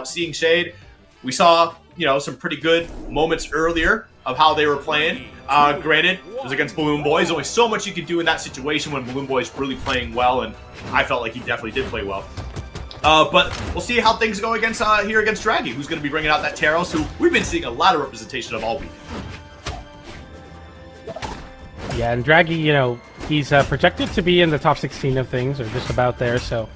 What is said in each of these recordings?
Seeing Shade, we saw, some pretty good moments earlier of how they were playing. Granted, it was against Balloon Boy. There's only so much you can do in that situation when Balloon Boy is really playing well, and I felt like he definitely did play well. But we'll see how things go against here against Draggy, who's going to be bringing out that Taros, who we've been seeing a lot of representation of all week. Yeah, and Draggy, he's projected to be in the top 16 of things, or just about there, so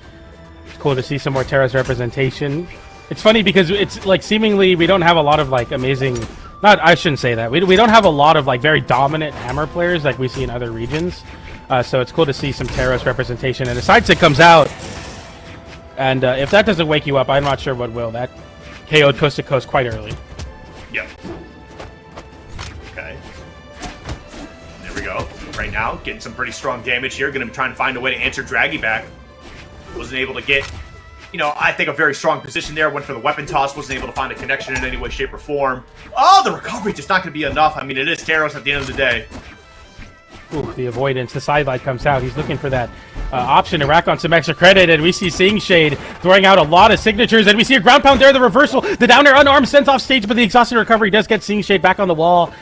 it's cool to see some more Taros representation. It's funny because it's like seemingly we don't have a lot of like amazing, I shouldn't say that. We don't have a lot of like very dominant hammer players like we see in other regions. So it's cool to see some Taros representation. And a side stick comes out, and if that doesn't wake you up, I'm not sure what will. That KO'd coast to coast quite early. Yep. Okay. There we go. Right now, getting some pretty strong damage here. Going to be trying to find a way to answer Draggy back. Wasn't able to get, I think a very strong position there. Went for the weapon toss. Wasn't able to find a connection in any way, shape, or form. Oh, the recovery just not going to be enough. I mean, it is Taros at the end of the day. Ooh, the avoidance. The sidelight comes out. He's looking for that option to rack on some extra credit, and we see Seeing Shade throwing out a lot of signatures, and we see a ground pound there, the reversal. The down air unarmed sent off stage, but the exhausted recovery does get Seeing Shade back on the wall.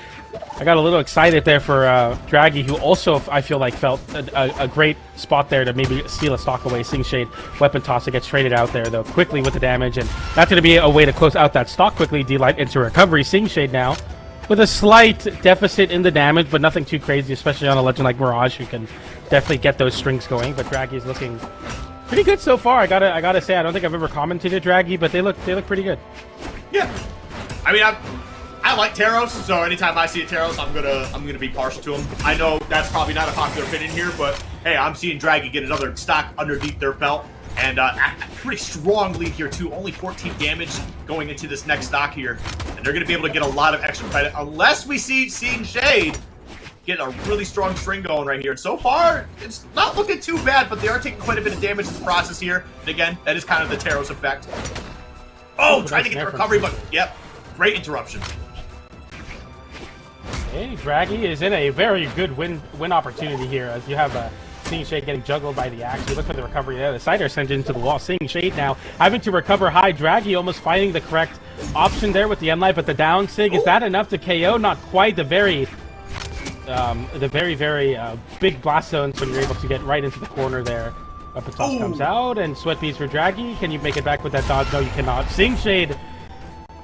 I got a little excited there for Draggy, who also, I feel like, felt a great spot there to maybe steal a stock away. Seeing Shade, weapon toss, it gets traded out there, though, quickly with the damage, and that's going to be a way to close out that stock quickly. D-Light into recovery. Seeing Shade now with a slight deficit in the damage, but nothing too crazy, especially on a legend like Mirage, who can definitely get those strings going. But Draggy's looking pretty good so far. I gotta say, I don't think I've ever commented on Draggy, but they look pretty good. Yeah, I mean, I like Taros, so anytime I see a Taros, I'm gonna be partial to him. I know that's probably not a popular opinion here, but hey, I'm seeing Draggy get another stock underneath their belt, and a pretty strong lead here too. Only 14 damage going into this next stock here, and they're gonna be able to get a lot of extra credit unless we see Seeing Shade get a really strong string going right here. And so far, it's not looking too bad, but they are taking quite a bit of damage in the process here. And again, that is kind of the Taros effect. Oh, trying to get the recovery, but yep, great interruption. Hey, Draggy is in a very good win opportunity here, as you have Seeing Shade getting juggled by the axe. You look for the recovery there. The sider sent into the wall. Seeing Shade now having to recover high. Draggy almost finding the correct option there with the M-Light, but the down sig, is that enough to KO? Not quite. The very big blast zones when you're able to get right into the corner there. Weapon toss comes out, and sweat beads for Draggy. Can you make it back with that dodge? No, you cannot. Seeing Shade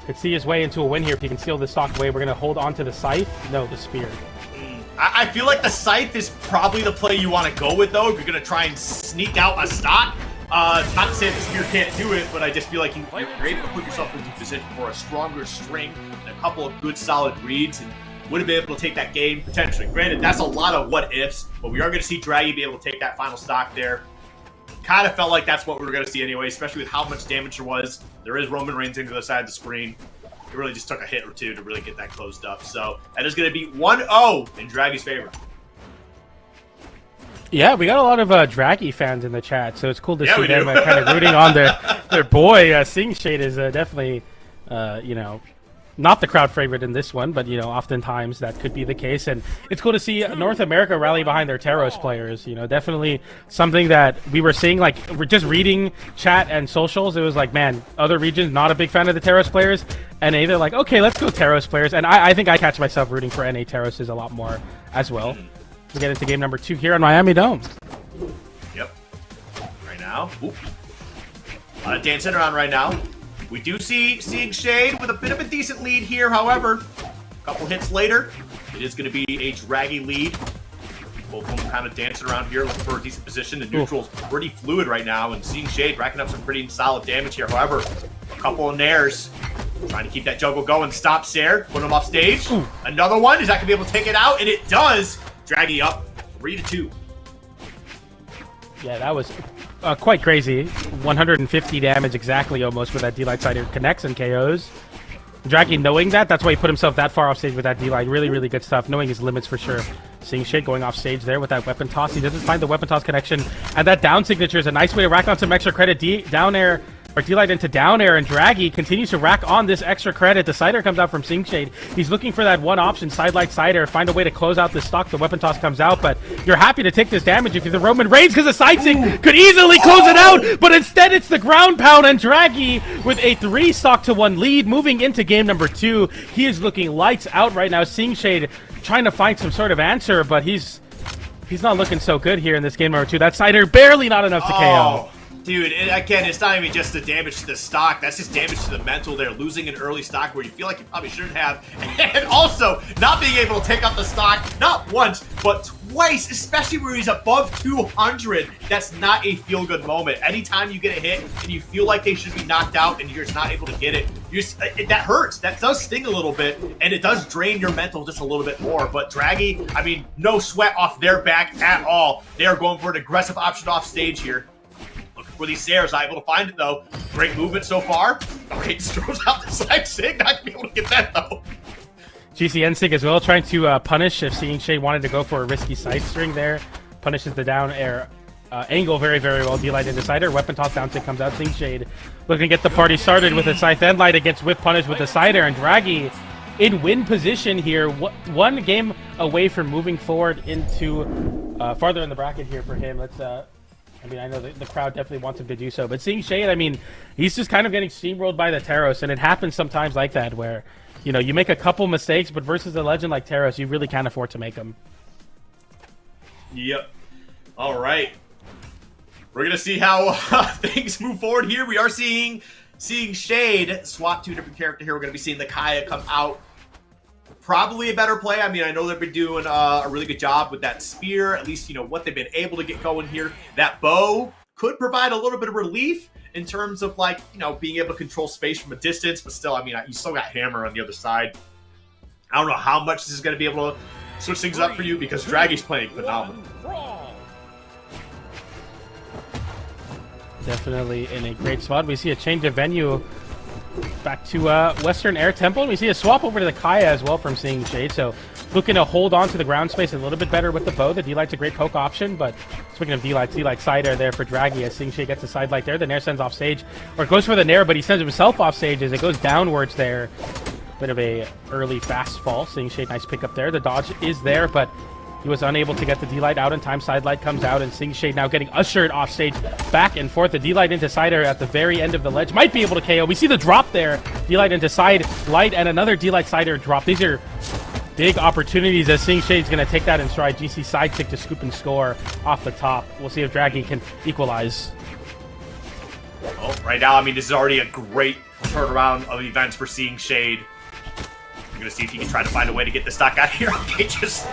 could see his way into a win here if he can steal this stock away. We're going to hold on to the scythe. No, the spear. I feel like the scythe is probably the play you want to go with, though, if you're going to try and sneak out a stock. Not to say the spear can't do it, but I just feel like you're able to put yourself into position for a stronger string and a couple of good, solid reads, and would have been able to take that game, potentially. Granted, that's a lot of what-ifs, but we are going to see Draggy be able to take that final stock there. Kind of felt like that's what we were going to see anyway, especially with how much damage there was. There is Roman Reigns into the side of the screen. It really just took a hit or two to really get that closed up. So that is going to be 1-0 in Draggy's favor. Yeah, we got a lot of Draggy fans in the chat, so it's cool to see them kind of rooting on their boy. Seeing Shade is definitely, not the crowd favorite in this one, but, oftentimes that could be the case. And it's cool to see North America rally behind their Taros players. Definitely something that we were seeing, like, we're just reading chat and socials. It was like, man, other regions, not a big fan of the Taros players. NA, they're like, okay, let's go Taros players. And I think I catch myself rooting for NA Taros a lot more as well. We get into game number 2 here on Miami Dome. Yep. Right now. Oop. A lot of dancing around right now. We do see Seeing Shade with a bit of a decent lead here. However, a couple hits later, it is going to be a Draggy lead. Both of them kind of dancing around here, looking for a decent position. The neutral's pretty fluid right now, and Seeing Shade racking up some pretty solid damage here. However, a couple of nairs. Trying to keep that juggle going. Stop Sair, put him off stage. Another one. Is that going to be able to take it out? And it does. Draggy up 3-2. Yeah, that was quite crazy. 150 damage exactly almost with that D-Light sider connects and KOs. Draggy knowing that's why he put himself that far off stage with that D-Light. Really, really good stuff. Knowing his limits for sure. Seeing Shade going off stage there with that weapon toss. He doesn't find the weapon toss connection. And that down signature is a nice way to rack on some extra credit. Down air Or D-Light into down air, and Draggy continues to rack on this extra credit. The side air comes out from Sing Shade. He's looking for that one option, side light, side air, find a way to close out this stock. The weapon toss comes out, but you're happy to take this damage if you're the Roman Reigns, because the side Sing could easily close it out, but instead it's the ground pound, and Draggy with a 3 stock to 1 lead, moving into game number 2. He is looking lights out right now. Sing Shade trying to find some sort of answer, but he's not looking so good here in this game number 2. That side air barely not enough to KO. Dude, again, it's not even just the damage to the stock. That's just damage to the mental there. Losing an early stock where you feel like you probably shouldn't have. And also, not being able to take out the stock, not once, but twice, especially where he's above 200. That's not a feel-good moment. Anytime you get a hit and you feel like they should be knocked out and you're just not able to get it, that hurts. That does sting a little bit, and it does drain your mental just a little bit more. But Draggy, I mean, no sweat off their back at all. They are going for an aggressive option off stage here. For these stairs, not able to find it though. Great movement so far. Okay, just throws out the side sig. Not gonna be able to get that though. GCN Sig as well, trying to punish if Sing Shade wanted to go for a risky side string there. Punishes the down air angle very, very well. D-Light into cider. Weapon toss down tick comes out. Sing Shade looking to get the party started with a Scythe End Light against Whip Punish with the cider, and Draggy in win position here. One game away from moving forward into farther in the bracket here for him. Let's I mean, I know the crowd definitely wants him to do so, but Sing Shade, I mean, he's just kind of getting steamrolled by the Taros, and it happens sometimes like that where, you know, you make a couple mistakes, but versus a legend like Taros, you really can't afford to make them. Yep. All right. We're going to see how things move forward here. We are seeing Shade swap to a different character here. We're going to be seeing the Kaya come out. Probably a better play. I mean, I know they've been doing a really good job with that spear. At least, you know, what they've been able to get going here. That bow could provide a little bit of relief in terms of, like, you know, being able to control space from a distance. But still, I mean, you still got Hammer on the other side. I don't know how much this is going to be able to switch things up for you because Draggy's playing phenomenal. Definitely in a great spot. We see a change of venue back to Western Air Temple, and we see a swap over to the Kaya as well from Sing Shade. So looking to hold on to the ground space a little bit better with the bow. The D-Light's a great poke option, but speaking of D-Light, side air there for Draggy as Sing Shade gets the side light there. The Nair sends off stage, or goes for the Nair, but he sends himself off stage as it goes downwards there. Bit of a early fast fall. Sing Shade, nice pick up there. The dodge is there, but he was unable to get the D-Light out in time. Side light comes out, and Sing Shade now getting ushered off stage back and forth. The D-Light into side air at the very end of the ledge. Might be able to KO. We see the drop there. D-Light into side light and another D-Light side air drop. These are big opportunities as Sing Shade's going to take that in stride. GC side tick to scoop and score off the top. We'll see if Draggy can equalize. Well, right now, I mean, this is already a great turnaround of events for Sing Shade. You're going to see if he can try to find a way to get the stock out of here. Okay, just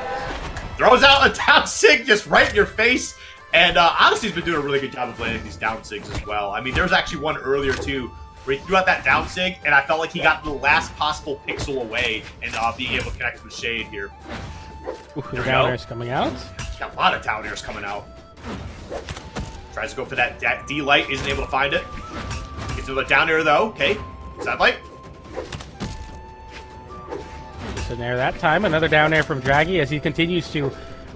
throws out a down sig just right in your face. And honestly, he's been doing a really good job of landing these down sigs as well. I mean, there was actually one earlier, too, where he threw out that down sig, and I felt like he got the last possible pixel away and being able to connect with Shade here. Ooh, the down air's coming out. Got a lot of down airs coming out. Tries to go for that D-Light, isn't able to find it. Gets another down air, though. Okay, side light. Just an air that time. Another down air from Draggy as he continues to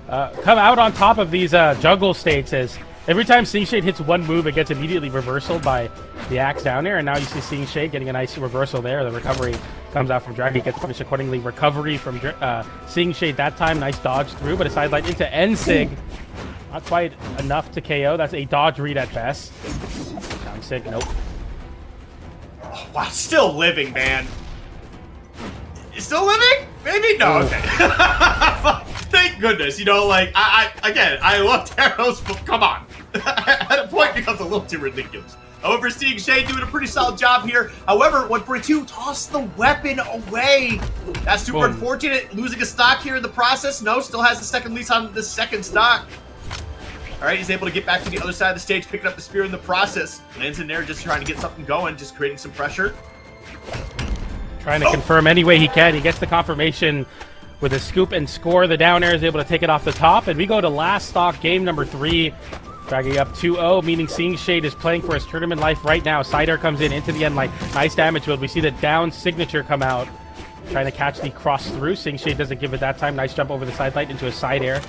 come out on top of these juggle states. As every time Sing Shade hits one move, it gets immediately reversal by the axe down air. And now you see Sing Shade getting a nice reversal there. The recovery comes out from Draggy, gets punished accordingly. Recovery from Sing Shade that time. Nice dodge through, but a side light into N Sig. Not quite enough to KO. That's a dodge read at best. Down Sig, nope. Oh, wow, still living, man. Still living? Maybe? No, okay. Thank goodness. You know, like, I love Taros, but come on. At a point, it becomes a little too ridiculous. However, seeing Shade doing a pretty solid job here. However, 142 tossed the weapon away. That's super unfortunate. Losing a stock here in the process. No, still has the second lease on the second stock. All right, he's able to get back to the other side of the stage, picking up the spear in the process. Lands in there, just trying to get something going, just creating some pressure. Trying to confirm any way he can. He gets the confirmation with a scoop and score. The down air is able to take it off the top. And we go to last stock, game number 3. Dragging up 2-0, meaning Sing Shade is playing for his tournament life right now. Side air comes in into the end, like nice damage build. We see the down signature come out. Trying to catch the cross through. Sing Shade doesn't give it that time. Nice jump over the side light into a side air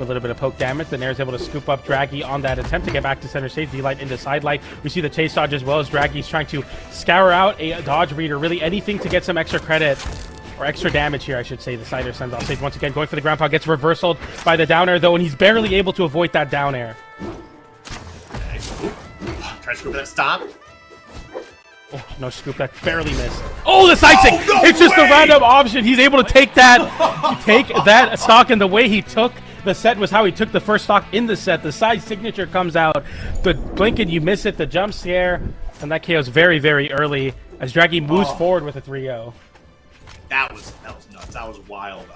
for a little bit of poke damage. The Nair is able to scoop up Draggy on that attempt to get back to center stage. D-Light into side light. We see the chase dodge as well as Draggy's trying to scour out a dodge reader. Really anything to get some extra credit. Or extra damage here, I should say. The Cider sends off stage once again. Going for the ground pound. Gets reversaled by the down air, though, and he's barely able to avoid that down air. Try to scoop that stomp. Oh, no scoop. That barely missed. Oh, the side stick! No it's just a way! random option. He's able to take that stock, and the way he took the set was how he took the first stock in the set. The side signature comes out. The blink and you miss it. The jump scare. And that KO's very, very early as Draggy moves forward with a 3-0. That was nuts. That was wild.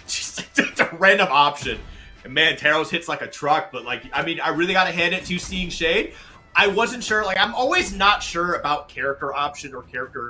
Just a random option. And man, Taros hits like a truck, but like, I mean, I really got to hand it to Seeing Shade. I wasn't sure. Like, I'm always not sure about character option or character